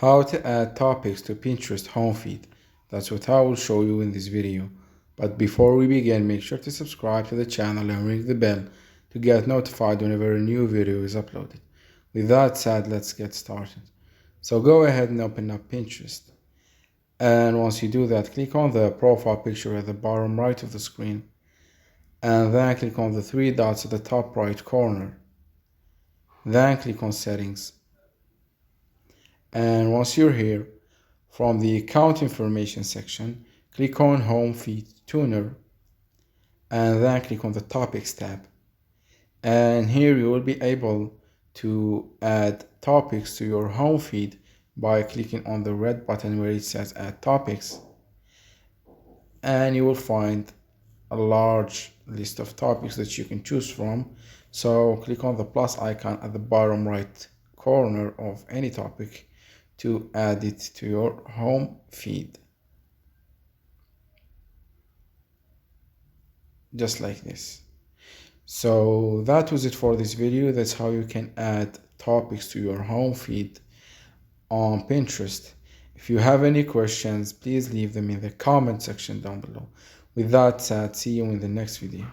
How to add topics to Pinterest home feed. That's what I will show you in this video. But before we begin, make sure to subscribe to the channel and ring the bell to get notified whenever a new video is uploaded. With that said, let's get started. So go ahead and open up Pinterest. And once you do that, click on the profile picture at the bottom right of the screen. And then click on the three dots at the top right corner. Then click on Settings. And once you're here, from the account information section, click on Home Feed Tuner and then click on the Topics tab. And here you will be able to add topics to your home feed by clicking on the red button where it says Add Topics. And you will find a large list of topics that you can choose from. So click on the plus icon at the bottom right corner of any topic to add it to your home feed. Just like this. So that was it for this video. That's how you can add topics to your home feed on Pinterest. If you have any questions, please leave them in the comment section down below. With that said, see you in the next video.